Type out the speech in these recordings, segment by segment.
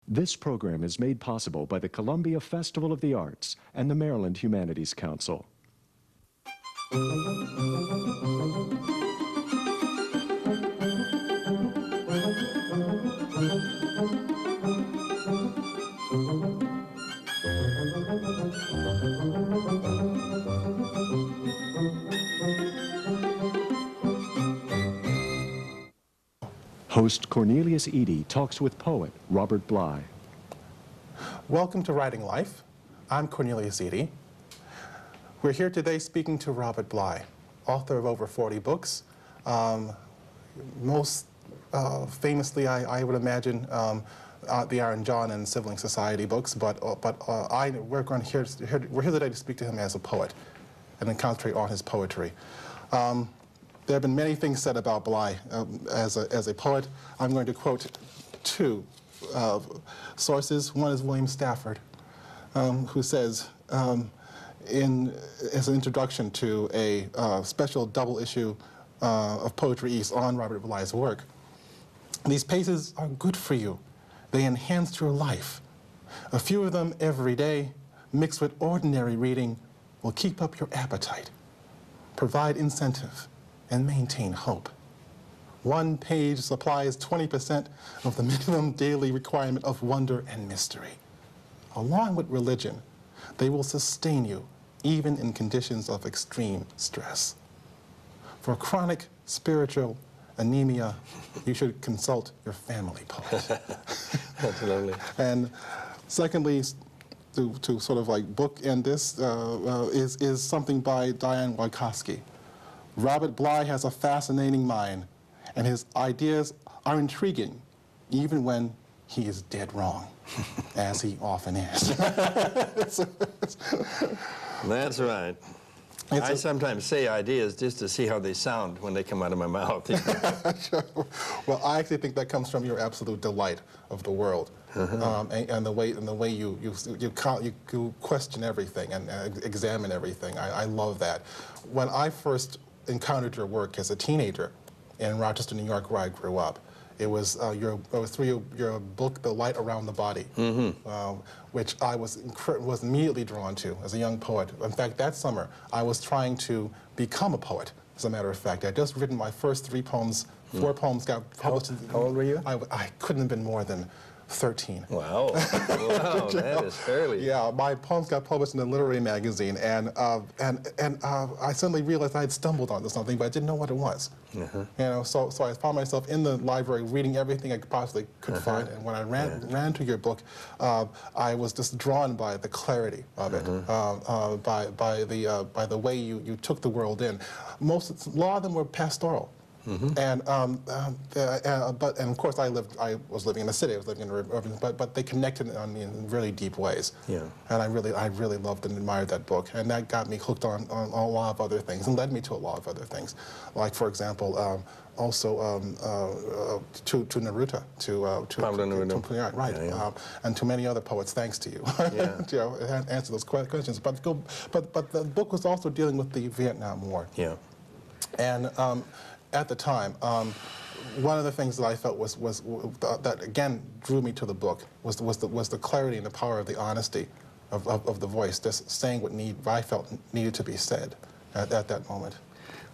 This program is made possible by the Columbia Festival of the Arts and the Maryland Humanities Council. Host Cornelius Eady talks with poet Robert Bly. Welcome to Writing Life. I'm Cornelius Eady. We're here today speaking to Robert Bly, author of over 40 books. Most famously, I would imagine, the Aaron John and Sibling Society books, but we're here today to speak to him as a poet and then concentrate on his poetry. There have been many things said about Bly as a poet. I'm going to quote two sources. One is William Stafford, who says, as an introduction to a special double issue of Poetry East on Robert Bly's work, "These pages are good for you. They enhance your life. A few of them every day, mixed with ordinary reading, will keep up your appetite, provide incentive, and maintain hope. One page supplies 20% of the minimum daily requirement of wonder and mystery. Along with religion, they will sustain you even in conditions of extreme stress. For chronic spiritual anemia, you should consult your family poet." That's lovely. And secondly, to sort of like bookend this, is something by Diane Wojcicki. "Robert Bly has a fascinating mind, and his ideas are intriguing, even when he is dead wrong, as he often is." That's right. I sometimes say ideas just to see how they sound when they come out of my mouth. Well, I actually think that comes from your absolute delight of the world, and the way you question everything and examine everything. I love that. When I first encountered your work as a teenager in Rochester, New York, where I grew up, it was through your book, The Light Around the Body, which I was immediately drawn to as a young poet. In fact, that summer, I was trying to become a poet, as a matter of fact. I'd just written my first 3 poems. 4 poems got published. How old were you? I couldn't have been more than 13. Wow. Wow, that is early. Yeah, my poems got published in a literary magazine, and I suddenly realized I had stumbled onto something, but I didn't know what it was. You know, so I found myself in the library reading everything I possibly could find, and when I ran to your book, I was just drawn by the clarity of it, by the way you took the world in. A lot of them were pastoral. And of course I was living in the city. I was living in urban, but they connected on me in really deep ways. Yeah. And I really loved and admired that book, and that got me hooked on a lot of other things, and led me to a lot of other things, like for example, also to Neruda, Pablo Neruda. Right, and to many other poets, thanks to you. You know, answer those questions. But the book was also dealing with the Vietnam War. Yeah. And at the time, one of the things that I felt that again drew me to the book was the clarity and the power of the honesty of the voice, just saying what I felt needed to be said at that moment.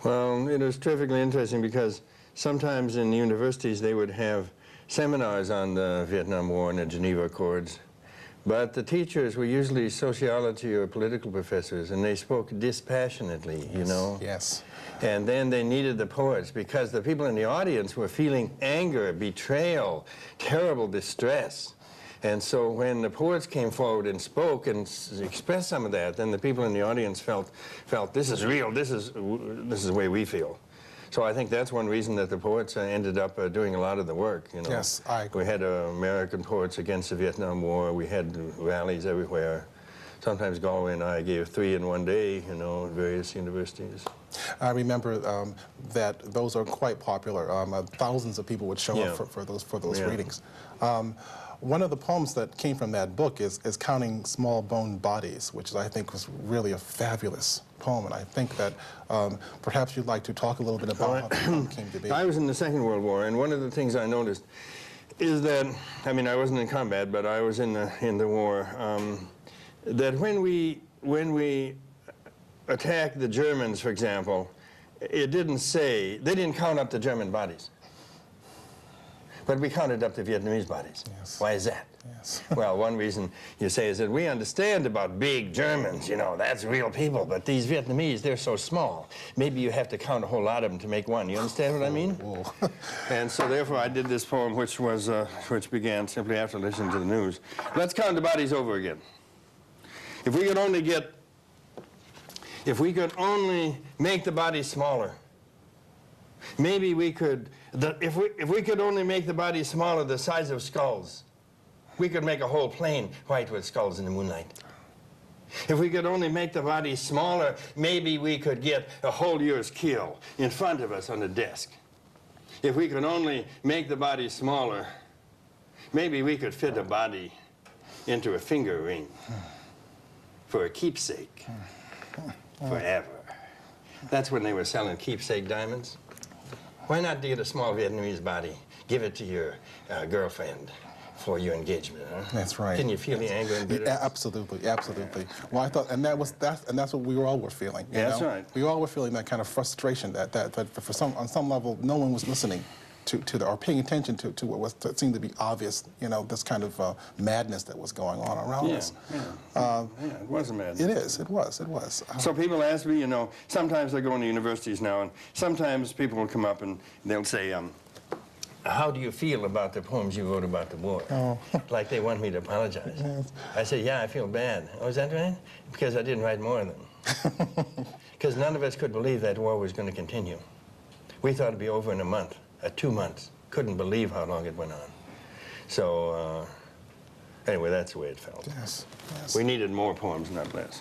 Well, it was terrifically interesting because sometimes in universities they would have seminars on the Vietnam War and the Geneva Accords, but the teachers were usually sociology or political professors, and they spoke dispassionately, you know? Yes. And then they needed the poets because the people in the audience were feeling anger, betrayal, terrible distress. And so when the poets came forward and spoke and expressed some of that, then the people in the audience felt this is real, this is the way we feel. So I think that's one reason that the poets ended up doing a lot of the work, you know. Yes, I agree. We had American poets against the Vietnam War. We had rallies everywhere. Sometimes Galway and I gave 3 in one day, you know, at various universities. I remember that those are quite popular. Thousands of people would show up for those readings. One of the poems that came from that book is Counting Small Boned Bodies, which I think was really a fabulous poem, and I think that perhaps you'd like to talk a little bit about how the poem came to be. I was in the Second World War, and one of the things I noticed is that, I mean, I wasn't in combat, but I was in the war, that when we attacked the Germans, for example, it didn't say, they didn't count up the German bodies. But we counted up the Vietnamese bodies. Yes. Why is that? Yes. Well, one reason you say is that we understand about big Germans, you know, that's real people, but these Vietnamese, they're so small. Maybe you have to count a whole lot of them to make one. You understand what I mean? Whoa. And so therefore I did this poem, which began simply after listening to the news. Let's count the bodies over again. If we could only make the bodies smaller, maybe we could, if we could only make the bodies smaller, the size of skulls, we could make a whole plane white with skulls in the moonlight. If we could only make the bodies smaller, maybe we could get a whole year's kill in front of us on the desk. If we could only make the body smaller, maybe we could fit a body into a finger ring for a keepsake forever. That's when they were selling keepsake diamonds. Why not get a small Vietnamese body, give it to your girlfriend for your engagement, huh? That's right. Can you feel the anger and bitterness? Yeah, absolutely, absolutely. Well, I thought, and that's what we all were feeling. You That's know? right. We all were feeling that kind of frustration that on some level, no one was listening to or paying attention to what seemed to be obvious. You know, this kind of madness that was going on around us. Yeah, it was a madness. It is. It was. So people ask me, you know, sometimes I go into universities now, and sometimes people will come up and they'll say, how do you feel about the poems you wrote about the war? Oh. Like they want me to apologize. Yes. I say, yeah, I feel bad. Oh, is that right? Because I didn't write more of them. Because none of us could believe that war was going to continue. We thought it'd be over in a month, 2 months. Couldn't believe how long it went on. So, anyway, that's the way it felt. Yes. We needed more poems, not less.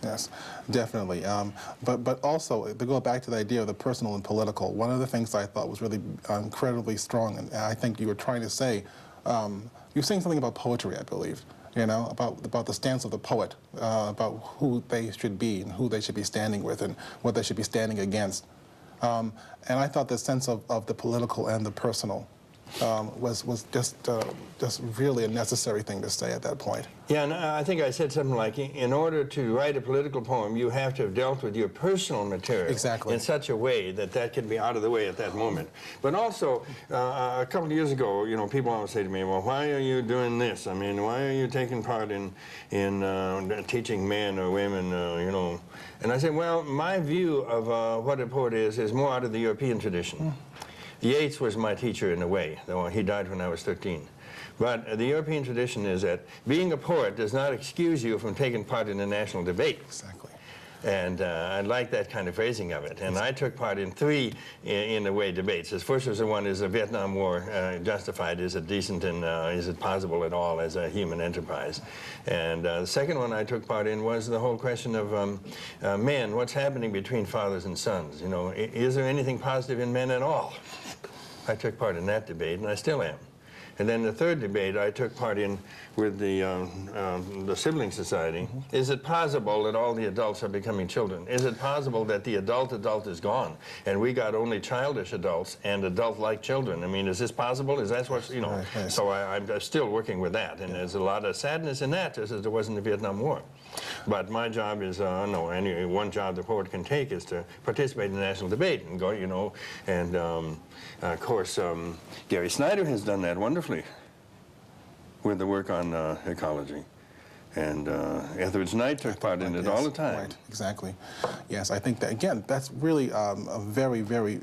Yes, definitely. But also, to go back to the idea of the personal and political, one of the things I thought was really incredibly strong, and I think you were trying to say, you're saying something about poetry, I believe, you know, about the stance of the poet, about who they should be and who they should be standing with and what they should be standing against. And I thought the sense of the political and the personal was just really a necessary thing to say at that point. Yeah, and I think I said something like, in order to write a political poem, you have to have dealt with your personal material in such a way that that can be out of the way at that moment. But also, a couple of years ago, you know, people always say to me, well, why are you doing this? I mean, why are you taking part in teaching men or women, you know? And I say, well, my view of what a poet is more out of the European tradition. Yeats was my teacher in a way, though he died when I was 13. But the European tradition is that being a poet does not excuse you from taking part in a national debate. Exactly. And I like that kind of phrasing of it. And I took part in 3, in a way, debates. The first was the one, is the Vietnam War justified? Is it decent and is it possible at all as a human enterprise? And the second one I took part in was the whole question of men, what's happening between fathers and sons? You know, is there anything positive in men at all? I took part in that debate, and I still am. And then the third debate I took part in with the Sibling Society. Is it possible that all the adults are becoming children? Is it possible that the adult is gone, and we got only childish adults and adult-like children? I mean, is this possible? Is that what's, you know? Right, yes. So I'm still working with that, and there's a lot of sadness in that, just as there was in the Vietnam War. But my job is, one job the poet can take is to participate in the national debate and go, you know, and of course, Gary Snyder has done that wonderfully with the work on ecology. And Etheridge Knight took part in it all the time. Right, exactly. Yes, I think that, again, that's really a very, very,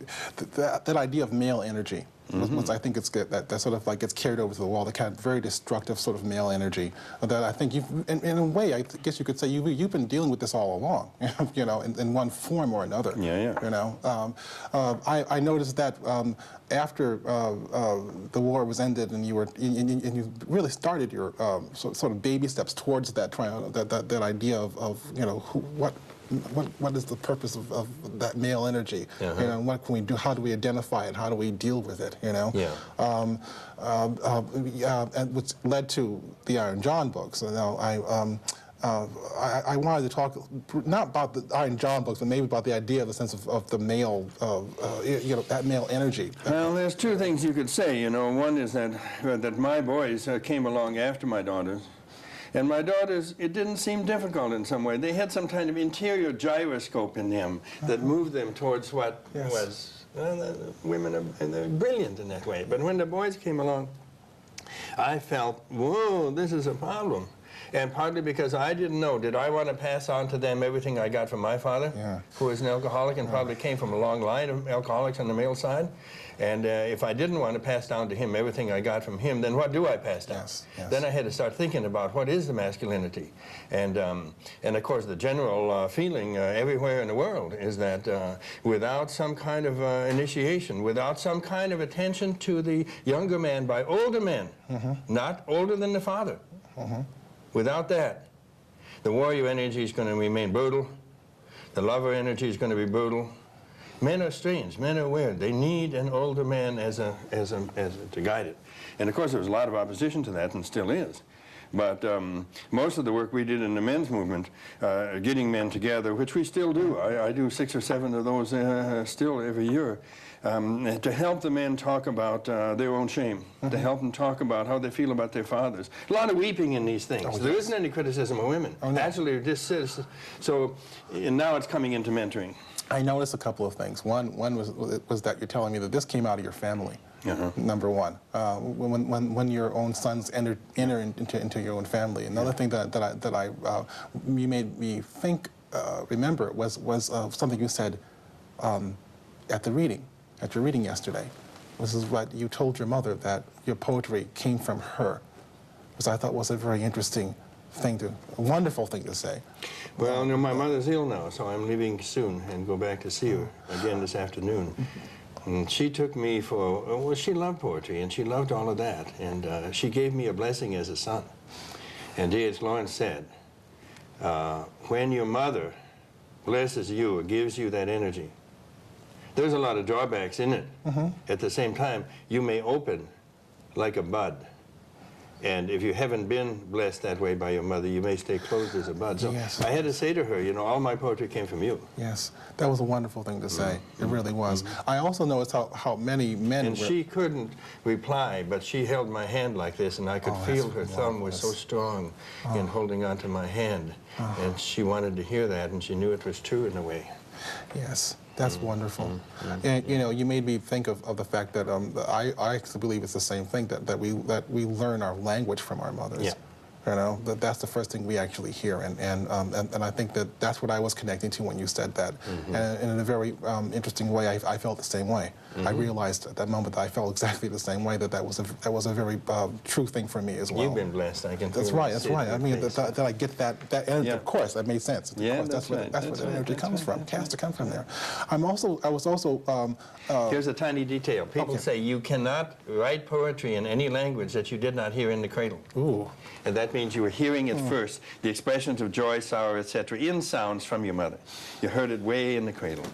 that idea of male energy. Was, I think it's good that sort of like gets carried over to the wall, the kind of very destructive sort of male energy that I think you've, in a way, I guess you could say you've been dealing with this all along, you know, in one form or another. Yeah. You know, I noticed that after the war was ended and you really started your sort of baby steps towards that idea of you know, what is the purpose of that male energy? You know, what can we do? How do we identify it? How do we deal with it? You know, and which led to the Iron John books. You know, I wanted to talk not about the Iron John books, but maybe about the idea of the sense of the male, that male energy. Well, there's two things you could say. You know, one is that my boys came along after my daughters. And my daughters, it didn't seem difficult in some way. They had some kind of interior gyroscope in them that moved them towards what was, women and they're brilliant in that way. But when the boys came along, I felt, whoa, this is a problem. And partly because I didn't know, did I want to pass on to them everything I got from my father, who was an alcoholic and probably came from a long line of alcoholics on the male side? And if I didn't want to pass down to him everything I got from him, then what do I pass down? Then I had to start thinking about what is the masculinity. And of course, the general feeling everywhere in the world is that without some kind of initiation, without some kind of attention to the younger man by older men, not older than the father, without that, the warrior energy is going to remain brutal. The lover energy is going to be brutal. Men are strange. Men are weird. They need an older man to guide it. And of course, there was a lot of opposition to that, and still is. But most of the work we did in the men's movement, getting men together, which we still do. I do 6 or 7 of those still every year. To help the men talk about their own shame, to help them talk about how they feel about their fathers. A lot of weeping in these things. There isn't any criticism of women. Actually, this is, so, and now it's coming into mentoring. I noticed a couple of things. One was that you're telling me that this came out of your family. Number one, when your own sons enter into your own family. Another thing that you made me think, remember, was something you said at your reading yesterday. This is what you told your mother, that your poetry came from her, which I thought was a very interesting thing a wonderful thing to say. Well, you know, my mother's ill now, so I'm leaving soon and go back to see her again this afternoon. And she took me for, well, she loved poetry and she loved all of that. And she gave me a blessing as a son. And D.H. Lawrence said, when your mother blesses you or gives you that energy, there's a lot of drawbacks in it. At the same time, you may open like a bud. And if you haven't been blessed that way by your mother, you may stay closed as a bud. So I had to say to her, you know, all my poetry came from you. Yes, that was a wonderful thing to say. It really was. I also noticed how many men and she couldn't reply, but she held my hand like this, and I could feel her thumb was so strong in holding onto my hand. And she wanted to hear that, and she knew it was true in a way. Yes. That's wonderful. And you know, you made me think of the fact that I actually believe it's the same thing, that we learn our language from our mothers. You know, that's the first thing we actually hear, and I think that's what I was connecting to when you said that. And in a very interesting way, I felt the same way. I realized at that moment that I felt exactly the same way. That was a very true thing for me as well. You've been blessed. I can. That's right. That's right. I mean, that I get that energy. Of course, that made sense. That's where the energy comes from. It has to come from there. I was also. Here's a tiny detail. People say you cannot write poetry in any language that you did not hear in the cradle. Ooh. And that means you were hearing it first, the expressions of joy, sorrow, etc., in sounds from your mother. You heard it way in the cradle.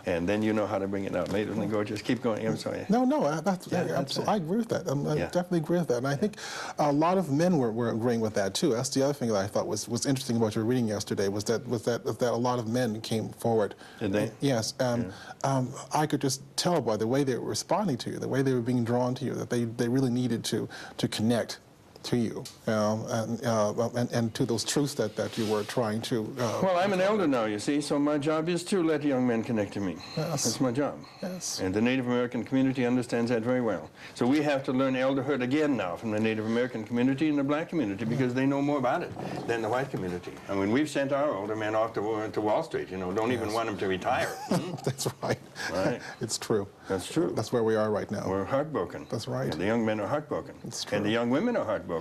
And then you know how to bring it out later in the gorgeous. Keep going. I'm sorry. No, I agree with that. I definitely agree with that. And I think a lot of men were agreeing with that, too. That's the other thing that I thought was interesting about your reading yesterday, was that a lot of men came forward. Did they? Yes. I could just tell by the way they were responding to you, the way they were being drawn to you, that they really needed to connect to you, and to those truths that you were trying to... well, I'm an elder now, you see, so my job is to let young men connect to me. Yes. That's my job. Yes. And the Native American community understands that very well. So we have to learn elderhood again now from the Native American community and the black community, because they know more about it than the white community. I mean, we've sent our older men off to Wall Street, you know, don't even want them to retire. That's right. Right. It's true. That's true. That's where we are right now. We're heartbroken. That's right. And the young men are heartbroken. It's true. And the young women are heartbroken.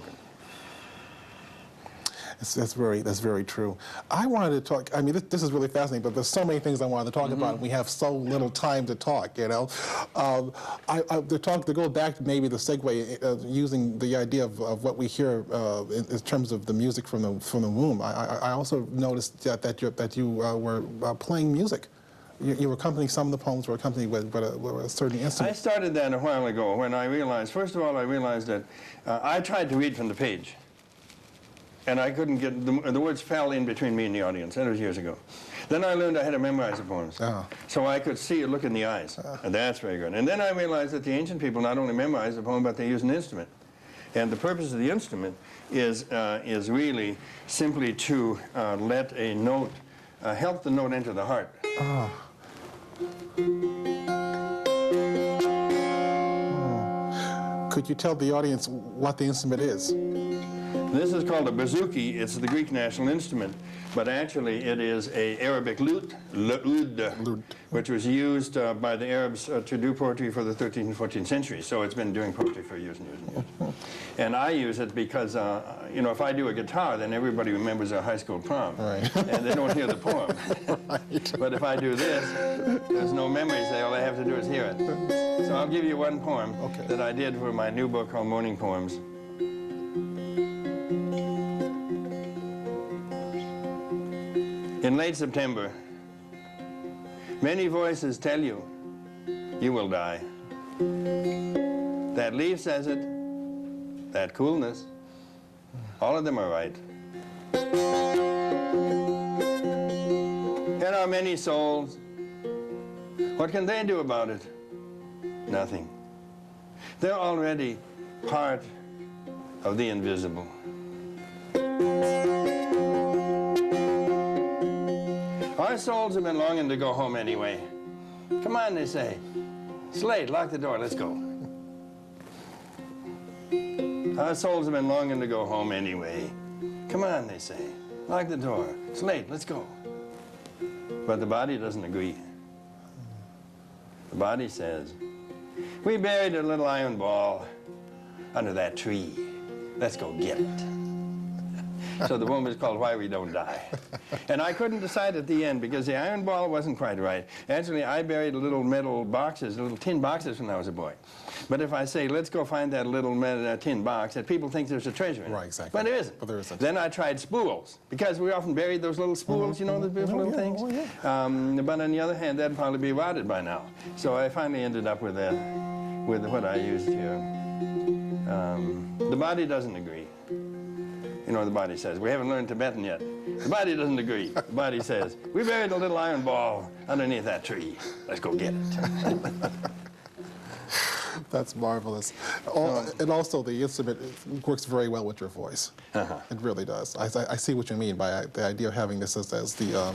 That's very true. I wanted to talk. I mean, this is really fascinating, but there's so many things I wanted to talk about, and we have so little time to talk. You know, to go back to maybe the segue, using the idea of what we hear in terms of the music from the womb. I also noticed that you were playing music. You were accompanying, some of the poems were accompanied with a certain instrument. I started that a while ago when I realized, first of all, I realized that I tried to read from the page. and I couldn't get, the words fell in between me and the audience. That was years ago. Then I learned I had to memorize the poems. So I could see a look in the eyes, and that's very good. And then I realized that the ancient people not only memorized the poem, but they used an instrument. And the purpose of the instrument is really simply to let a note, help the note enter the heart. Could you tell the audience what the instrument is? This is called a bouzouki. It's the Greek national instrument, but actually it is an Arabic lute, lute, which was used by the Arabs to do poetry for the 13th and 14th centuries. So it's been doing poetry for years and years and years. And I use it because, you know, if I do a guitar, then everybody remembers our high school prom, and they don't hear the poem. But if I do this, there's no memories there. All I have to do is hear it. So I'll give you one poem that I did for my new book called Morning Poems. In late September, many voices tell you, you will die. That leaf says it, that coolness, all of them are right. There are many souls. What can they do about it? Nothing. They're already part of the invisible. Our souls have been longing to go home anyway. Come on, they say. Slade, lock the door, let's go. Our souls have been longing to go home anyway. Come on, they say. Lock the door. Slade, let's go. But the body doesn't agree. The body says, we buried a little iron ball under that tree. Let's go get it. So the poem is called Why We Don't Die. And I couldn't decide at the end because the iron ball wasn't quite right. Actually, I buried little metal boxes, little tin boxes when I was a boy. But if I say, let's go find that little tin box, that people think there's a treasure in it. Right, exactly. But there isn't. But there isn't. Then I tried spools, because we often buried those little spools, you know, the beautiful little things. But on the other hand, that'd probably be rotted by now. So I finally ended up with what I used here. The body doesn't agree. You know, the body says, we haven't learned Tibetan yet. The body doesn't agree. The body says, we buried a little iron ball underneath that tree. Let's go get it. That's marvelous. And also, the instrument works very well with your voice. It really does. I see what you mean by the idea of having this as the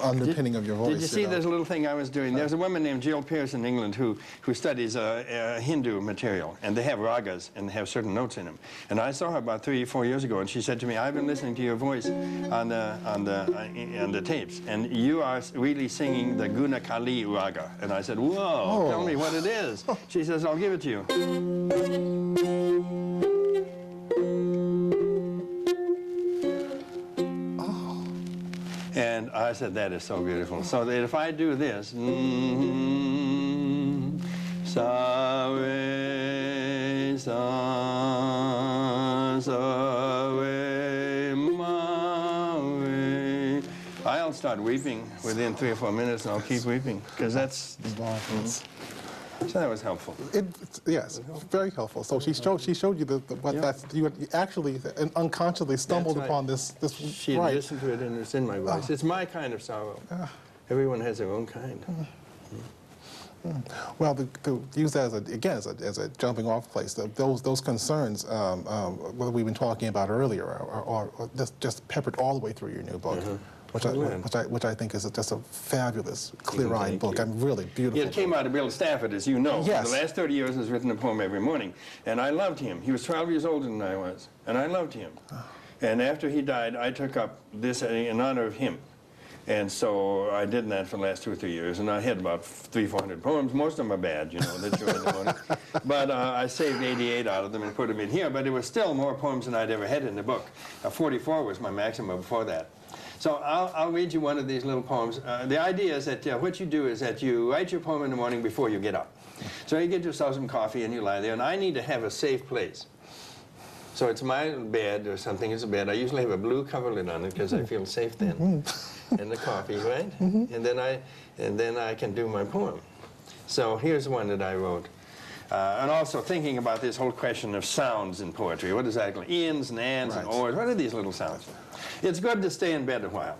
underpinning of your voice. Did you see this little thing I was doing? There's a woman named Jill Pierce in England who studies Hindu material, and they have ragas, and they have certain notes in them. And I saw her about 3 or 4 years ago, and she said to me, I've been listening to your voice on the tapes, and you are really singing the Guna Kali raga. And I said, whoa, tell me what it is. She says, I'll give it to you. And I said, that is so beautiful. So that if I do this, sa re sa re ma re, I'll start weeping within 3 or 4 minutes, and I'll keep weeping because that's. So that was helpful. Yes, very helpful. So she showed you you actually unconsciously stumbled upon this. She listened to it, and it's in my voice. It's my kind of sorrow. Everyone has their own kind. Well, to use that as a jumping off place, those concerns what we've been talking about earlier are just peppered all the way through your new book. Which I think is just a fabulous, clear-eyed book. I'm really beautiful. It came out of Bill Stafford, as you know. Yes. For the last 30 years has written a poem every morning. And I loved him. He was 12 years older than I was. And I loved him. And after he died, I took up this in honor of him. And so I did that for the last 2 or 3 years. And I had about 300-400 poems. Most of them are bad, you know, that you're in the morning. But I saved 88 out of them and put them in here. But it was still more poems than I'd ever had in the book. 44 was my maximum before that. So I'll read you one of these little poems. The idea is that what you do is that you write your poem in the morning before you get up. So you get yourself some coffee and you lie there, and I need to have a safe place. So it's my bed or something, it's a bed. I usually have a blue coverlet on it because I feel safe then. And the coffee, right? And then I can do my poem. So here's one that I wrote. And also thinking about this whole question of sounds in poetry. What exactly? Ins and ands and ors. What are these little sounds? It's good to stay in bed a while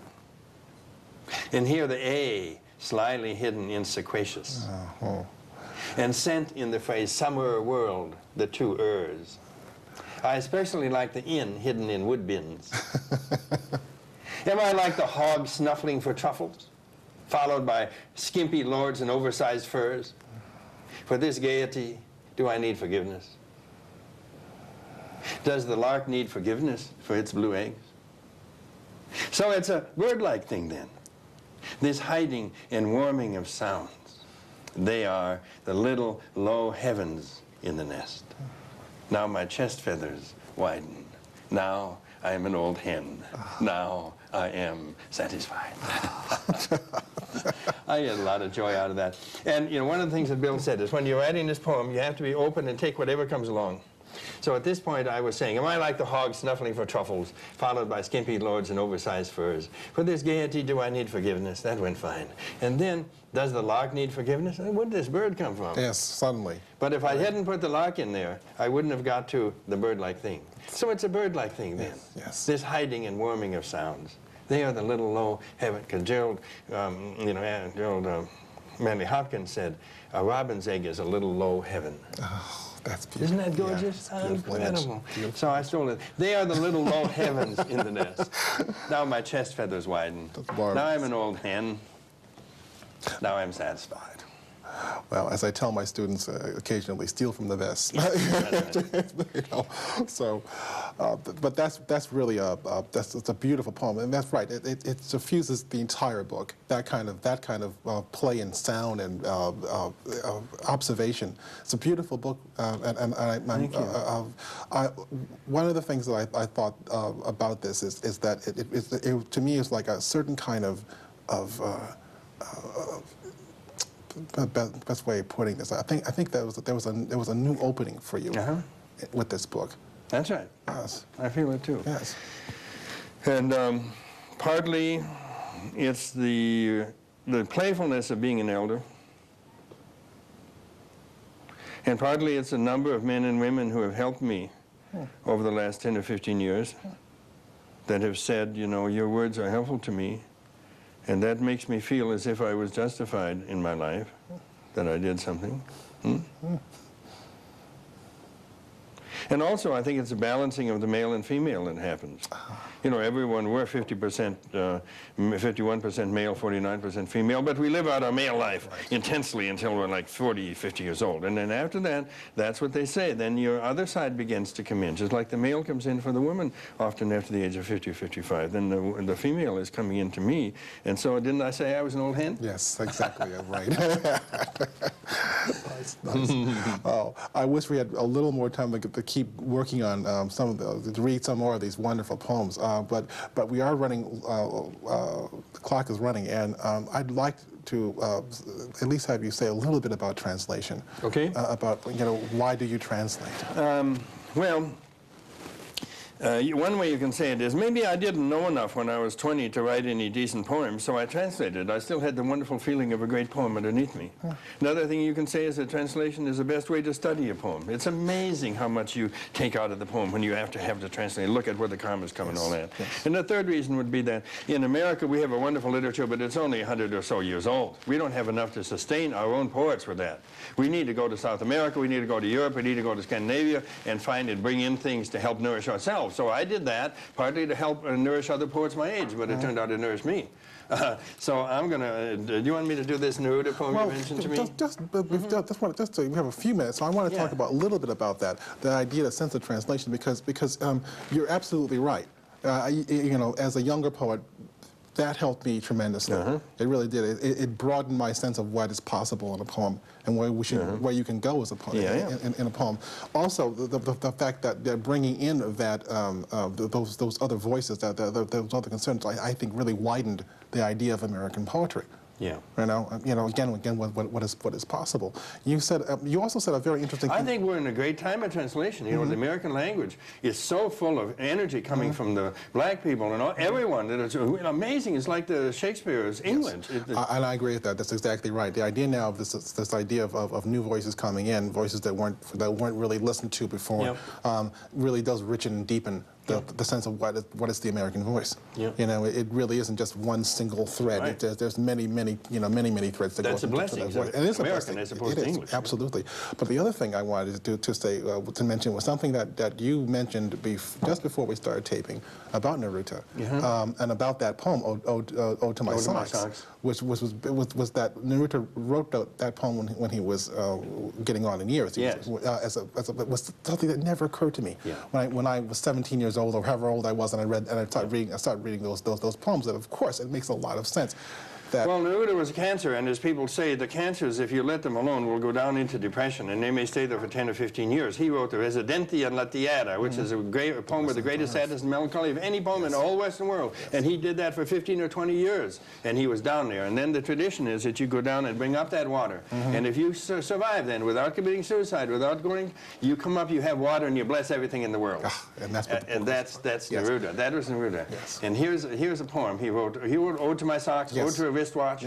and hear the A slyly hidden in sequacious and sent in the phrase summer world, the two ers. I especially like the in hidden in wood bins. Am I like the hog snuffling for truffles, followed by skimpy lords in oversized furs? For this gaiety, do I need forgiveness? Does the lark need forgiveness for its blue eggs? So it's a bird-like thing then, this hiding and warming of sounds. They are the little low heavens in the nest. Now my chest feathers widen. Now I am an old hen. Now I am satisfied. I get a lot of joy out of that. And you know, one of the things that Bill said is when you're writing this poem, you have to be open and take whatever comes along. So at this point I was saying, am I like the hog snuffling for truffles, followed by skimpy lords and oversized furs? For this gaiety, do I need forgiveness? That went fine. And then, does the lark need forgiveness? Where did this bird come from? Yes, suddenly. But if I hadn't put the lark in there, I wouldn't have got to the bird-like thing. So it's a bird-like thing then. Yes. This hiding and warming of sounds. They are the little low heaven. Because Gerald, Manley Hopkins said, a robin's egg is a little low heaven. Oh, that's beautiful. Isn't that gorgeous? Yeah, incredible. Beautiful. So I stole it. They are the little low heavens in the nest. Now my chest feathers widen. Now I'm an old hen. Now I'm satisfied. Well, as I tell my students occasionally, steal from the vest. You know, so, but that's really it's a beautiful poem, and that's right. It suffuses the entire book. That kind of play and sound and observation. It's a beautiful book, Thank you. One of the things that I thought about this is that it to me is like a certain kind of best way of putting this. I think there was a new opening for you with this book. That's right. Yes. I feel it too. Yes. And partly it's the playfulness of being an elder, and partly it's a number of men and women who have helped me over the last 10 or 15 years that have said, you know, your words are helpful to me. And that makes me feel as if I was justified in my life, that I did something. And also, I think it's a balancing of the male and female that happens. You know, everyone, we're 50%, 51% male, 49% female, but we live out our male life intensely until we're like 40, 50 years old. And then after that, that's what they say. Then your other side begins to come in, just like the male comes in for the woman often after the age of 50 or 55. Then the female is coming into me. And so didn't I say I was an old hen? Yes, exactly. Right. Nice. Oh, I wish we had a little more time to keep working on to read some more of these wonderful poems. But we are running. The clock is running, and I'd like to at least have you say a little bit about translation. Okay. About why do you translate? Well. One way you can say it is, maybe I didn't know enough when I was 20 to write any decent poems, so I translated. I still had the wonderful feeling of a great poem underneath me. Another thing you can say is that translation is the best way to study a poem. It's amazing how much you take out of the poem when you have to translate, look at where the commas come and all that. Yes. And the third reason would be that in America we have a wonderful literature, but it's only 100 or so years old. We don't have enough to sustain our own poets with that. We need to go to South America, we need to go to Europe, we need to go to Scandinavia and find and bring in things to help nourish ourselves. So I did that partly to help nourish other poets my age, but it turned out to nourish me. So I'm going to, do you want me to do this Neruda poem you mentioned to me? We have a few minutes, so I want to talk about a little bit about that, the idea, the sense of translation, because you're absolutely right. As a younger poet, that helped me tremendously. It really did. It broadened my sense of what is possible in a poem and where you can go as a poem in a poem. Also, the fact that they're bringing in that those other voices, those other concerns, I think really widened the idea of American poetry. Yeah. Again, what is possible. You said, you also said a very interesting thing. I think we're in a great time of translation. You know, the American language is so full of energy coming from the black people and everyone that it's amazing. It's like the Shakespeare's England. Yes. And I agree with that. That's exactly right. The idea now of this idea of new voices coming in, voices that weren't really listened to before, really does richen and deepen the sense of what is the American voice. Yeah. You know, it really isn't just one single thread. Right. There's many threads that That's go a blessing. into that voice. And it is American a blessing. as opposed to English. Absolutely. But the other thing I wanted to mention was something that you mentioned just before we started taping about Neruda, and about that poem, Ode to My Socks, which was that Neruda wrote that poem when he was getting on in years. Yes. Was something that never occurred to me when I was 17 years old or however old I was, and I started reading those poems. That of course it makes a lot of sense. Well, Neruda was a cancer, and as people say, the cancers, if you let them alone, will go down into depression, and they may stay there for 10 or 15 years. He wrote the Residentia and La Tiara, which is a poem with the greatest sadness and melancholy of any poem in the whole Western world. And he did that for 15 or 20 years, and he was down there. And then the tradition is that you go down and bring up that water. And if you survive then, without committing suicide, without going, you come up, you have water, and you bless everything in the world. And that's Neruda. That was Neruda. Yes. And here's a poem he wrote. He wrote Ode to My Socks, Ode to a wristwatch,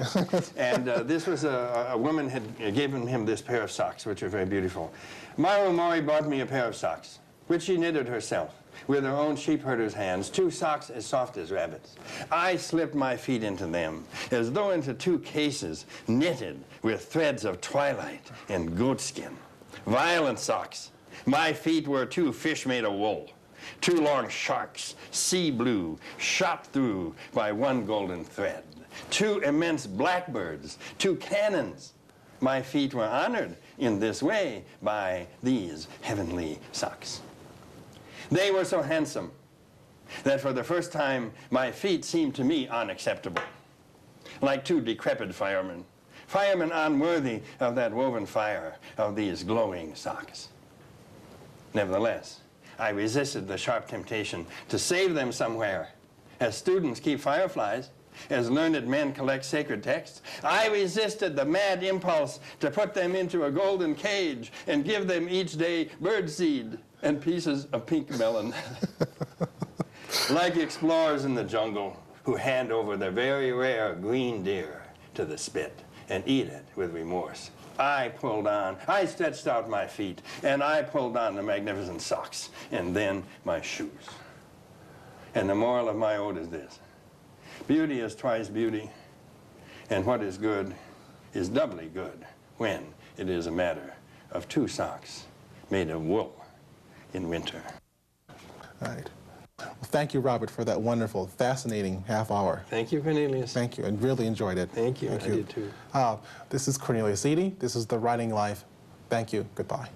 and this was a woman had given him this pair of socks, which are very beautiful. Maru Mori bought me a pair of socks, which she knitted herself with her own sheep herder's hands, 2 socks as soft as rabbits. I slipped my feet into them, as though into 2 cases knitted with threads of twilight and goatskin. Violent socks. My feet were 2 fish made of wool. 2 long sharks, sea blue, shot through by 1 golden thread. 2 immense blackbirds, 2 cannons. My feet were honored in this way by these heavenly socks. They were so handsome that for the first time my feet seemed to me unacceptable, like 2 decrepit firemen, firemen unworthy of that woven fire of these glowing socks. Nevertheless, I resisted the sharp temptation to save them somewhere. As students keep fireflies, as learned men collect sacred texts, I resisted the mad impulse to put them into a golden cage and give them each day birdseed and pieces of pink melon. Like explorers in the jungle who hand over their very rare green deer to the spit and eat it with remorse. I stretched out my feet, and I pulled on the magnificent socks, and then my shoes. And the moral of my ode is this: beauty is twice beauty, and what is good is doubly good when it is a matter of 2 socks made of wool in winter. All right. Well, thank you, Robert, for that wonderful, fascinating half hour. Thank you, Cornelius. Thank you, and really enjoyed it. Thank you. I did too. This is Cornelius Eady. This is The Writing Life. Thank you. Goodbye.